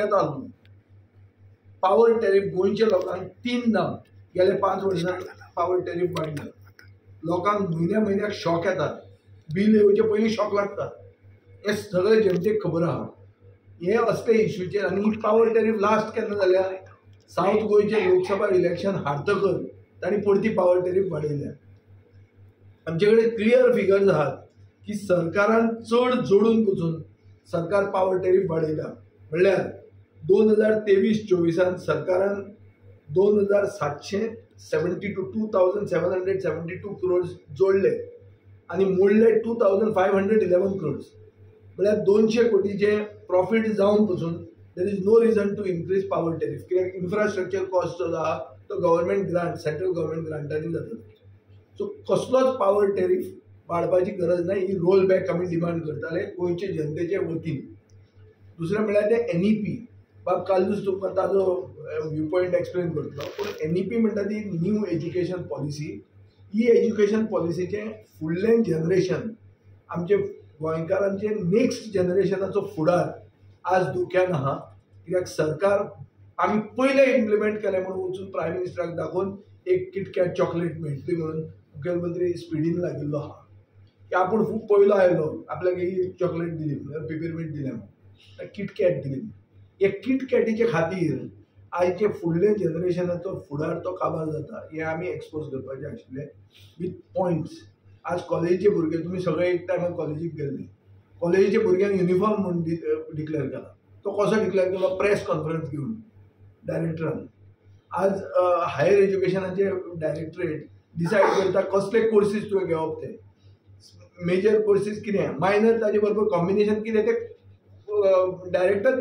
सगळ्यात आलो power tariff गोंयच्या लोकांक 3 दाम गेले 5 वर्सांत पावर टॅरिफ वाडला. लोकांक म्हयन्याक शॉक येता, बील येवचे पयलीं शॉक लागता. हे सगळे जनतेक खबर आहा. हे असले इश्यूचेर आनी पावर टॅरिफ लास्ट केन्ना जाल्यार सावथ गोंयचे लोकसभा इलेक्शन हारतकर तांणी परती पावर टॅरिफ वाडयल्या. आमचे कडेन क्लियर फिगर्स आहात की सरकारान चड जोडून पसून सरकार पावर टॅरिफ वाडयला. म्हणल्यार 2023-24 सरकारान 2,772 crores जोडले आनी मोडले 2,511 crores. म्हळ्यार 200 कोटीचे प्रॉफिट जावन पसून there is no reason to increase power tariff. कित्याक इन्फ्रास्ट्रक्चर कॉस्ट जो आहा तो गव्हर्मेंट ग्रांट, सेंट्रल गव्हर्मेंट ग्रांटांनी जाता. सो कसलोच पावर टॅरिफ वाडपाची गरज ना. ही रोल बॅक आमी डिमांड करताले गोंयचे जनतेचे वतीन. दुसरें म्हळ्यार ते NEP. बाब कालूच तुमकां ताजो व्यू पॉयंट एक्सप्लेन करतलो. पूण NEP म्हणटा ती न्यू एज्युकेशन पॉलिसी. ही एज्युकेशन पॉलिसीचें फुडलें जनरेशन, आमचे गोंयकारांचे नेक्स्ट जनरेशनाचो फुडार आज धोक्यान आहा. कित्याक सरकार आमी पयले इम्प्लिमेंट केले म्हणून वचून प्रायम मिनिस्टराक दाखोवन एक किटकॅट चॉकलेट मेळटली म्हणून मुखेलमंत्री स्पिडीन लागिल्लो आहा की आपूण खूब पयलो आयलो, आपल्याक ही चॉकलेट दिली, पिपरमिंट दिलें म्हणून, किटकॅट दिली. हे किटकॅटीचे खातीर आयचे फुडले जनरेशनाचो फुडार तो काबार जाता. हे आमी एक्सपोज करपाचे आशिल्ले विथ पॉयंट्स. आज कॉलेजीचे भुरगे, तुमी सगळे एक टायमार कॉलेजीक गेल्ले, कॉलेजीचे भुरग्यांक युनिफॉर्म म्हणून डिक्लेअर केला. तो कसो डिक्लेअर केलो? प्रेस कॉन्फरन्स घेवन डायरेक्टरान. आज हायर एज्युकेशनाचे डायरेक्टरेट डिसायड करता कसले कोर्सीस तुवें घेवप ते. मेजर कोर्सीस कितें, मायनर, ताजे बरोबर कॉम्बिनेशन कितें ते डायरेक्टर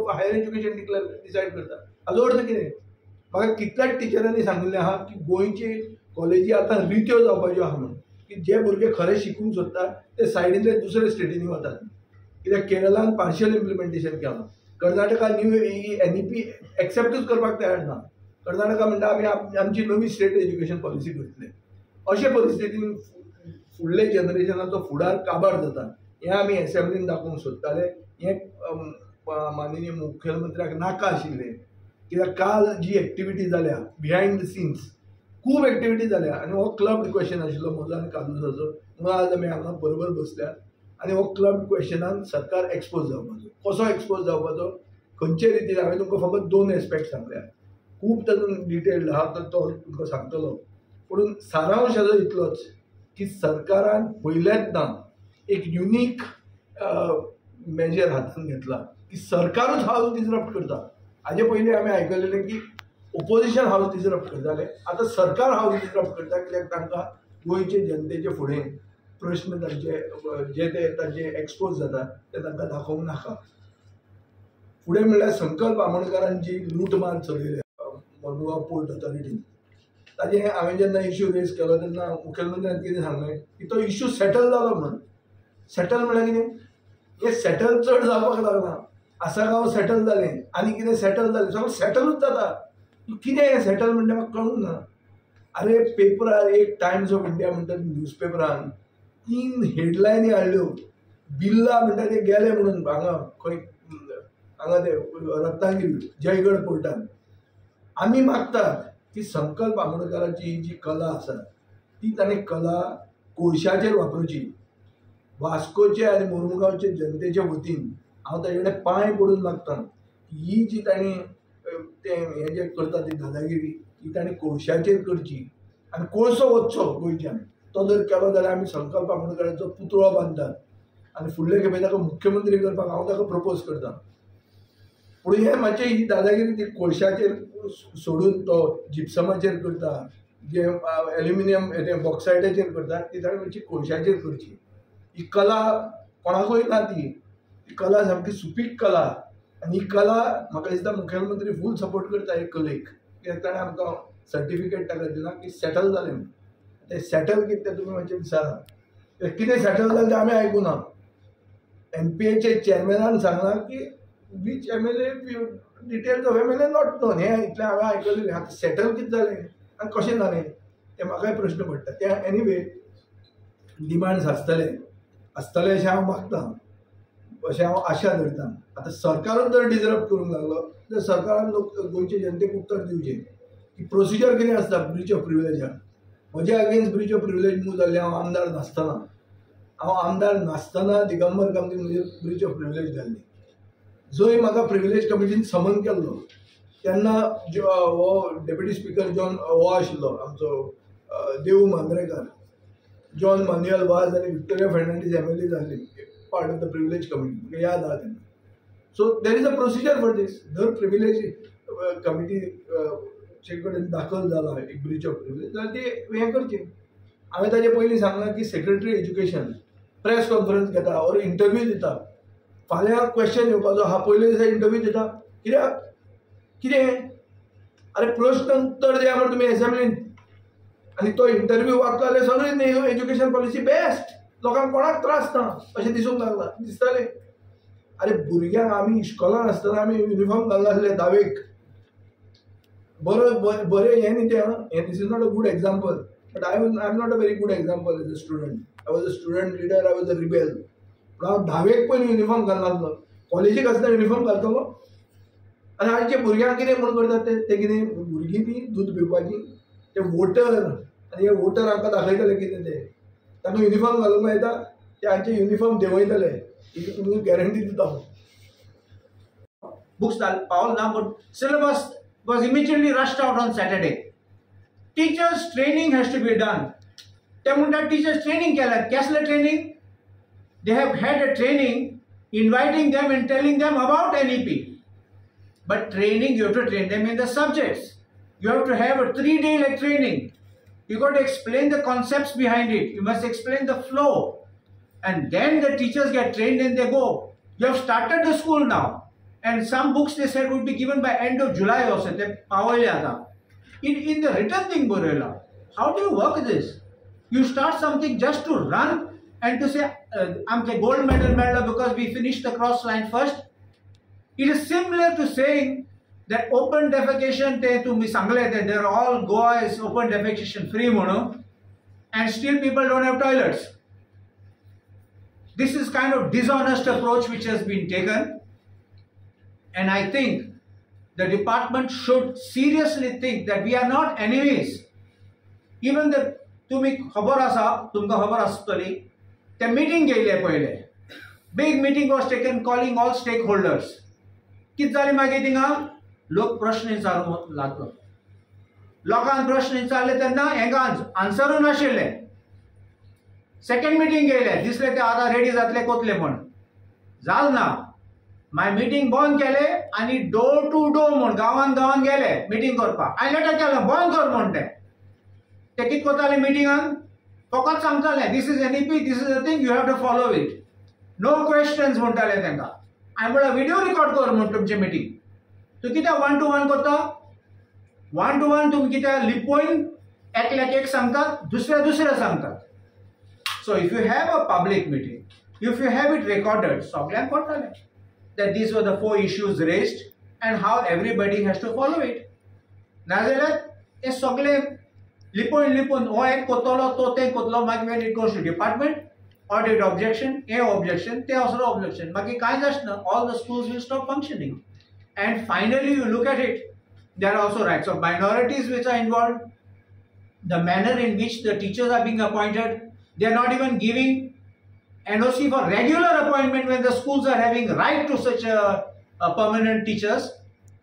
हायर एज्युकेशन डिसायड करता. हाजो अर्थ कितें? म्हाका कितल्याच टिचरांनी सांगिल्लें आहा की गोंयचे कॉलेजी आतां रित्यो जावपाच्यो आहा म्हणून, की जे भुरगे खरे शिकूंक सोदतात ते सायडींतले दुसरे स्टेटींनी वतात. कित्याक केरळान पार्शियल इम्प्लिमेंटेशन केलां. कर्नाटका न्यू NEP एक्सेप्टूच करपाक तयार ना. कर्नाटका म्हणटा आमी आमची नवी स्टेट एज्युकेशन पॉलिसी करतले. अशे परिस्थितीन फुडले जनरेशनाचो फुडार काबार जाता. हें आमी एसेंब्लीन दाखोवंक सोदताले. हें माननीय मुखेलमंत्र्याक नाका आशिल्लें. कित्याक काल जी एक्टिविटी जाल्या बिहायंड द सिन्स, खूब एक्टिविटी जाल्या आनी हो क्लब क्वेश्चन आशिल्लो म्हजो आनी कालूसाचो. म्हणून आज आमी हांगा बरोबर बसल्यात आनी हो क्लब क्वेश्चनान सरकार एक्सपोज जावपाचो. कसो एक्सपोज जावपाचो, खंयचे रितीन? हांवें तुमकां फकत 2 एस्पेक्ट सांगल्या. खूब तातूंत डिटेल्ड आहा तो तुमकां सांगतलो. पूण सारांश हाजो इतलोच की सरकारान पयलेंचदा एक युनीक मेजर हातांत घेतला की सरकारूच हावस डिसरप्ट करता. हाजे पयलीं आमी आयकलेलें की ओपोजिशन हावस डिसरप्ट करताले. आतां सरकार हावस डिसरप्ट करता. कित्याक तांकां गोंयचे जनतेचे फुडें प्रश्न तांचे जे ते तांचे एक्सपोज जाता ते तांकां दाखोवंक नाका. फुडें म्हणल्यार संकल्प आमोणकरान जी लूटमार चलयल्या मडगांव पोर्ट ऑथॉरिटीन, ताजें हांवें जेन्ना इश्यू रेज केलो तेन्ना मुखेलमंत्र्यान कितें सांगलें की तो इश्यू सेटल जालो म्हणून. सेटल म्हळ्यार कितें? हे सेटल चड जावपाक लागला. आसागांव सेटल जालें आनी कितें सेटल जालें, सगळें सेटलूच जाता. कितें हें सेटल म्हणजे म्हाका कळूंक ना. अरे पेपरार एक टायम्स ऑफ इंडिया म्हणटा न्यूजपेपरान 3 हेडलायनी हाडल्यो. बिर्ला म्हणटा ते गेले म्हणून हांगा खंय हांगा ते रत्नागिरी जयगड पोर्टान. आमी मागतात की संकल्प आमोणकराची ही जी कला आसा ती ताणें कला कोळशाचेर वापरची. वास्कोचे आनी मुर्मुगांवचे जनतेचे वतीन हांव ताजे कडेन पांय पडून मागतां की ही जी तांणी ते हें जे करता ती दादागिरी ही तांणी कोळशाचेर करची आनी कोळसो वचचो गोंयच्यान. तो जर केलो जाल्यार आमी संकल्प आमोणकराचो पुतळो बांदतात आनी फुडले खेपे ताका मुख्यमंत्री करपाक हांव ताका प्रपोज करतां. पूण हें मातशें ही दादागिरी ती कोळशाचेर सोडून तो जिप्समाचेर करता, जे एल्युमिनियम बॉक्सायडाचेर करतात ती ताणें मातशी कोळशाचेर करची. ही कला कोणाकूय ना. ती कला सामकी सुपीक कला आनी ही कला म्हाका दिसता मुखेलमंत्री फूल सपोर्ट करता हे कलेक. कित्याक ताणें आमकां सर्टिफिकेट ताका दिलां की सेटल जालें म्हणून. तें सेटल कितें तें तुमी मातशें विचारा. कितें सेटल जालें तें आमी आयकूं ना. MPAचे चेअरमॅनान सांगलां की which MLA details of MLA not non. हें इतलें हांवें आयकलेलें. आतां सेटल कितें जालें आनी कशें जालें तें म्हाकाय प्रश्न पडटा. तें एनीवे डिमांड्स आसतले अशें हांव मागतां. अशें हांव आशा धरतां. आतां सरकारूच जर डिजरप्ट करूंक लागलो तर सरकारान गोंयचे जनतेक उत्तर दिवचें की प्रोसिजर कितें आसता ब्रीच ऑफ प्रिविलेजाक. म्हज्या against Breach of privilege move जाल्लें हांव आमदार नासतना दिगंबर कामतीन म्हजेर ब्रीच ऑफ प्रिविलेज घाल्ली. जंय म्हाका प्रिविलेज कमिटीन समन केल्लो तेन्ना हो डेप्युटी स्पीकर जॉन हो आशिल्लो आमचो देव मांद्रेकार, जॉन मॅन्युअल वाज आनी विक्टोरिया फर्नांडीस MLA जाल्ली part of the privilege committee. म्हाका याद आहा तेन्ना. So there is a procedure for this. जर प्रिविलेज कमिटी चे कडेन दाखल जाला एक ब्रीच ऑफ प्रिविलेज जाल्यार ते हें करचें. हांवें ताचे पयलीं सांगलां की सेक्रेटरी एज्युकेशन प्रेस कॉन्फरन्स घेता और इंटरव्यू दिता. फाल्यां क्वेश्चन येवपाचो हा, पयले दिसा इंटरव्यू दिता. कित्याक कितें अरे प्रश्न उत्तर दिया म्हणून तुमी एसेंब्लीन आनी तो इंटरव्यू वाचलो जाल्यार सगळें एज्युकेशन पॉलिसी बेस्ट, लोकांक कोणाक त्रास ना अशें दिसूंक लागला दिसतालें. अरे भुरग्यांक आमी इश्कोलान आसतना आमी युनिफॉर्म घालना आसले 10वेक. बरें हें न्ही तें. हें this is not a good example, but I am not a very good example as a student. I was a student leader, I was a rebel. पूण हांव 10वेक पयलीं युनिफॉर्म घालनासलो. कॉलेजीक आसतना युनिफॉर्म घालतलो. आनी आजचे भुरग्यांक कितें म्हणून करतात ते कितें भुरगीं ती दूद पिवपाची ते वोटर, आनी हे वोटर हांकां दाखयतले कितें ते ताका युनिफॉर्म घालूंक मेळटा ते हांचे युनिफॉर्म देंवयतले ही तुमकां गॅरंटी दिता. Books पावल ना, but syllabus was immediately rushed out on Saturday. Teachers training has to be done. ते म्हणतात teachers training केला. कसले training? They have had a training inviting them and telling them about NEP. But training, you have to train them in the subjects. You have to have a 3-day like training. You got to explain the concepts behind it. You must explain the flow. And then the teachers get trained and they go. You have started the school now. And some books they said would be given by end of July also. In the written thing, Borela, how do you work this? You start something just to run and to say, I'm the gold medal because we finished the cross line first. It is similar to saying that open defecation, they're all Goa is open defecation free, and still people don't have toilets. This is kind of dishonest approach which has been taken, and I think the department should seriously think that we are not enemies. Even the tumka khabar astali, the meeting geyle पहिले, big meeting was taken calling all stakeholders. कित जालें मागीर थिंगा लोक प्रश्न विचारूंक लागलो. लोकांक प्रश्न विचारले तेन्ना हेंका आन्सरू नाशिल्ले. सेकंड मिटींग गेले, दिसले ते आतां रेडी जातले कोतले म्हण. जाल ना. मागीर मिटींग बंद केले आनी डोर टू डोर म्हण गांवान गेले मिटींग करपाक. हांवें लेटर केलो बंद कर म्हण ते कित कोताले मिटींगान फकत सांगताले this is NEP, this is a thing you have to follow it. No questions म्हणटाले तेंका. हांवें म्हणल्यार व्हिडिओ रिकॉर्ड कर म्हण तुमचे मिटींग. तूं कित्याक 1-to-1 करता? 1-to-1 तुमी कित्याक लिपोवन एकल्याक एक सांगतात, दुसरे सांगतात. So if you have a public meeting, if you have it recorded, सगळ्यांक कळटलें that these were the 4 issues raised and how everybody has to follow it. नाजाल्यार हे सगळे लिपोवन हो एक कोतलो तो ते कोतलो मागीर when it goes to department, audit objection, objection, ते also objection. मागीर कांयच आसना. All the schools will stop functioning. And finally you look at it, there are also rights of minorities which are involved. The manner in which the teachers are being appointed, they are not even giving NOC for regular appointment when the schools are having right to such a permanent teachers.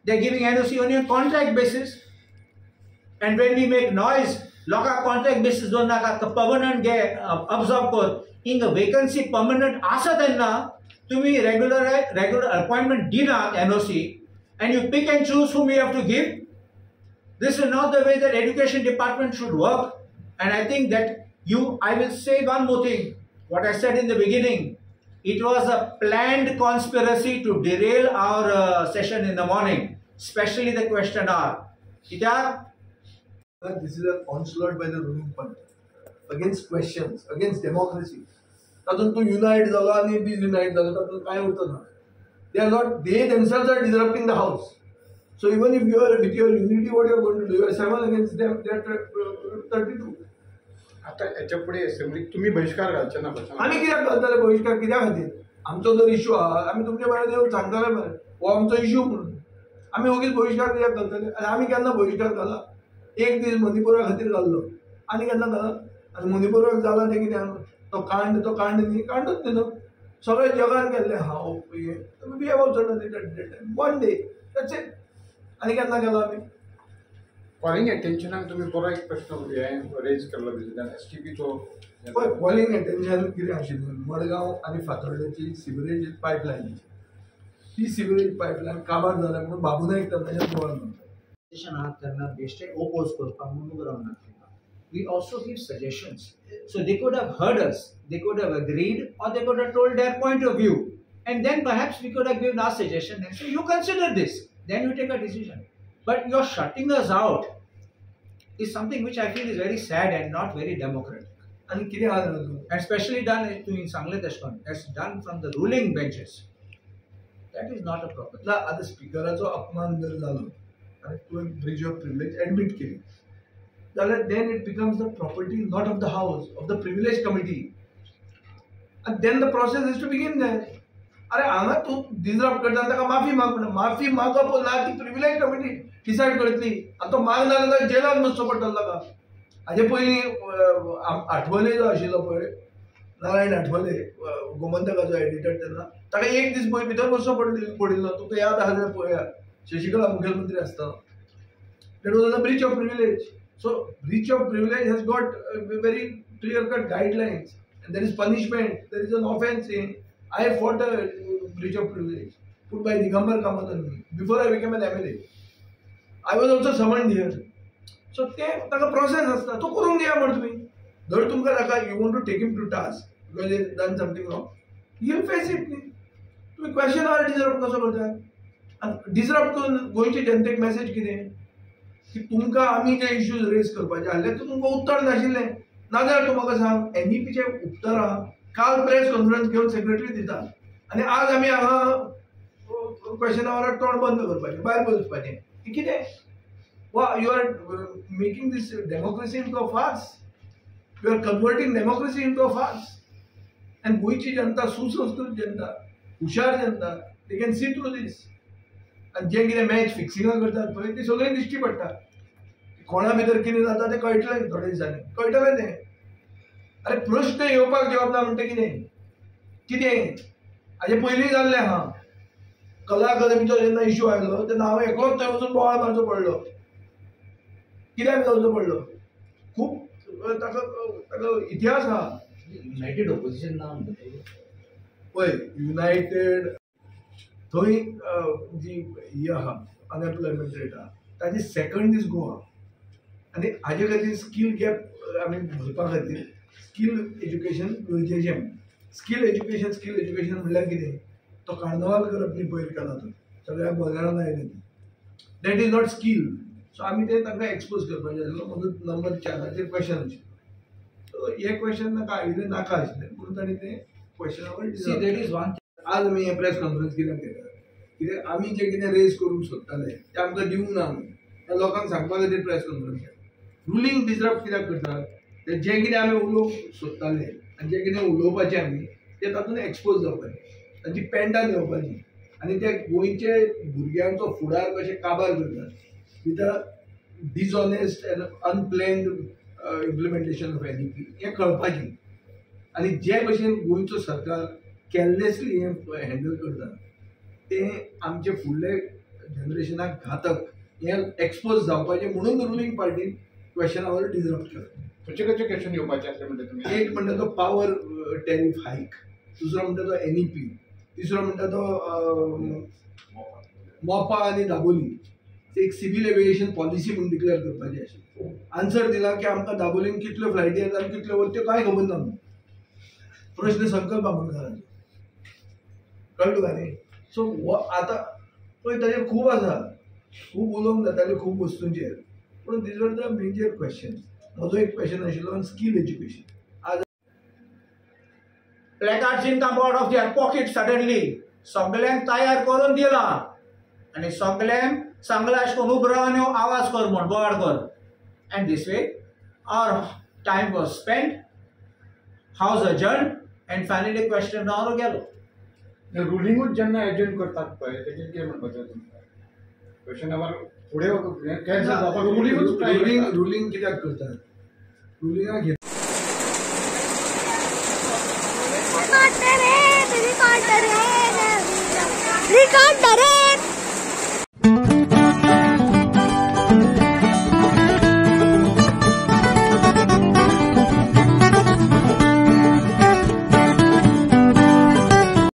They are giving NOC only on contract basis. And when we make noise, loka contract basis don't naka permanent get absorb kor. In the vacancy permanent asa tenna tumi regular appointment dina NOC and you pick and choose whom you have to give. This is not the way that education department should work. And I think that I will say one more thing. What I said in the beginning, it was a planned conspiracy to derail our session in the morning, especially the question hour. This is an onslaught by the ruling party against questions, against democracy. तातूंत तूं युनायट जालो आनी डिसयुनायट जालो तातूंत कांय उरता ना. They themselves are disrupting the house. So even if you are with your unity, what you are going to do? You are 7 against them. They are 32. आता याच्या पुढे असेंब्ली तुम्ही बहिष्कार घालचे ना. आम्ही कित्याक घालतले बहिष्कार? कित्या खातीर? आमचो जर इश्यू आहा आमी तुमच्या भायर येवन सांगतले मरे हो आमचो इश्यू म्हणून आमी ओगीच बहिष्कार कित्याक करतले आनी आमी केन्ना बहिष्कार घाला एक दीस मणिपुरा खातीर घाल्लो आनी केन्ना घाला आनी मणिपुराक जाला तें कित्याक तो कांड न्ही कांडूच न्ही तो सगळे जगान केल्ले हांव we have also done it at that time one day that's it आनी केन्ना केला आमी कॉलिंग अटेन्शनाक तुमी बरो एक प्रश्न रेज केल्लो तेजेंतल्यान एसटीपीचो पळय कॉलिंग अटेन्शन कितें आशिल्लें मडगांव आनी फातोर्डेची सिवरेज पायपलायन ही सिवरेज पायपलायन काबार जाल्या म्हणून बाबू नायक तेन्नाच्या गोवान आहात त्यांना बेश्टे ओपोज करपाक म्हणून रावनात. We also give suggestions. So they could have heard us, they could have agreed, or they could have told their point of view. And then perhaps we could have given our suggestion and say, you consider this, then you take a decision. But your shutting us out is something which I feel is very sad and not very democratic. And especially done in Sangle Deshpan, that's done from the ruling benches. That is not a problem. आता स्पिकराचो अपमान जर जालो आनी तुवें Breach of privilege admit केली जाल्यार then it becomes the property not of the house, of the privilege committee. And then the process has to begin there. अरे हांगा तूं डिसरप्ट करता ताका माफी माग म्हणून माफी मागप ना ती प्रिविलेज कमिटी डिसायड करतली आनी तो मागना जाल्यार जेलान बसचो पडटलो ताका. हाजे पयलीं आठवले जो आशिल्लो पळय नारायण आठवले गोमंतकाचो एडिटर तेन्ना ताका एक दीस भितर बसचो पडिल्लो तुका याद आहा जाल्यार पळया शशिकला मुखेलमंत्री आसतना that was a breach of privilege. So breach of privilege has got very clear-cut guidelines, and there is punishment. There is an offence. I fought a breach of privilege put by Digambar Kamath on me before I became an MLA. I was also summoned here. So ताका process असता तो करून दिया म्हण तुमी जर तुमकां ताका you want to take him to task because he has done something wrong, you face it न्ही. तुमी question hour disrupt कसो करतात आनी disrupt करून गोंयचे जनतेक मॅसेज कितें की तुमकां आमी जे इश्यूज रेज करपाचे आसले ते तुमकां उत्तर नाशिल्लें नाजाल्यार तूं म्हाका सांग एनईपीचे उत्तरां काल प्रेस कॉन्फरन्स घेवन सेक्रेटरी दिता आनी आज आमी हांगा क्वेश्चन आवराक तोंड बंद करपाचें भायर बसपाचें हें कितें वा you are making this democracy into a farce you are converting democracy into a farce आनी गोंयची जनता सुसंस्कृत जनता हुशार जनता they can see through this आनी जे कितें मॅच फिक्सिंगां करतात पळय ती सगळीं दिश्टी पडटा कोणा भितर कितें जाता तें कळटलें थोड्या दिसांनी कळटलें तें. अरे प्रश्न येवपाक जवाब ना म्हणटा कितें हाजे पयलीं जाल्लें आहा कला अकादमीचो जेन्ना इश्यू आयलो तेन्ना हांव एकलोच थंय वचून बोवाळ मारचो पडलो कित्याक जावचो पडलो खूब ताका इतिहास आहा. युनायटेड ऑपोजिशन ना पळय युनायटेड थंय जी ही आहा अनएम्प्लॉयमेंट रेट आहा ताजी सेकंड इज गोवा आनी हाजे खातीर स्कील गॅप आमी भरपा खातीर स्कील एज्युकेशन गरजेचें. स्कील एज्युकेशन म्हणल्यार कितें तो कार्नवाल करप न्ही पयर केला तो सगळ्या बजारान आयले that is not skill. So आमी ते तांकां एक्सपोज करपाचें आसलो म्हजो नंबर 4 क्वेश्चन आशिल्लो सो हे क्वेश्चन ताका आयिल्ले नाका आशिल्ले पूण ताणी ते क्वेश्चनावर आज आमी हे प्रेस कॉन्फरन्स कित्याक घेतात कित्याक आमी जे कितें रेज करूंक सोदताले ते आमकां दिवंक ना म्हणून त्या लोकांक सांगपा खातीर प्रेस कॉन्फरन्स घेतात. रुलींग डिसरप्ट कित्याक करतात ते जे कितें आमी उलोवंक सोदताले आनी जे कितें उलोवपाचें आमी ते तातूंत एक्सपोज जावपाचें तांची पेंटां घेवपाची आनी ते गोंयचे भुरग्यांचो फुडार कशें काबार करतात with a dishonest end unplanned implementation of NEP हें कळपाचें आनी जे भशेन गोंयचो सरकार केअरलेसली हें हँडल करता तें आमचे फुडले जनरेशनाक घातक हें एक्सपोज जावपाचें म्हणून रुलींग पार्टीन क्वेश्चनावर डिसरप्ट केलें. खंयचे खंयचे क्वेश्चन येवपाचे आसले म्हणटा तुमी एक म्हणटा तो पावर टॅरिफ हायक दुसरो म्हणटा तो एनईपी तिसरो म्हणटा तो मोपा आनी दाबोली एक सिव्हिल एव्हिएशन पॉलिसी म्हणून डिक्लेअर करपाची आशिल्ली. आन्सर दिला की आमकां दाबोलीन कितल्यो फ्लायटी येतात आनी कितल्यो वरत्यो कांय खबर ना म्हणून प्रश्न संकल्प आमोणकाराचो कळ्ळो काय न्ही. सो आतां पळय ताजेर खूब आसा खूब उलोवंक जातालें खूब वस्तूंचेर पूण these were the major question. म्हजो एक क्वेश्चन आशिल्लो ऑन स्कील एज्युकेशन. आज placards in come out of their pocket suddenly सगळ्यांक तयार करून दिला आनी सगळ्यांक सांगला अशें करून उबो रावन आवाज कर म्हण बोवाळ कर and this way our time was spend has adjourned and finally question हांव गेलो रुलिंगूच जेन्ना एजेंट करतात पळय तेजेर कितें म्हणपाचें तुमकां क्वेश्चन नंबर फुडें कॅन्सल जावपाक रुलिंगूच रुलिंग कित्याक करतात रुलिंगाक रिकॉर्ड करे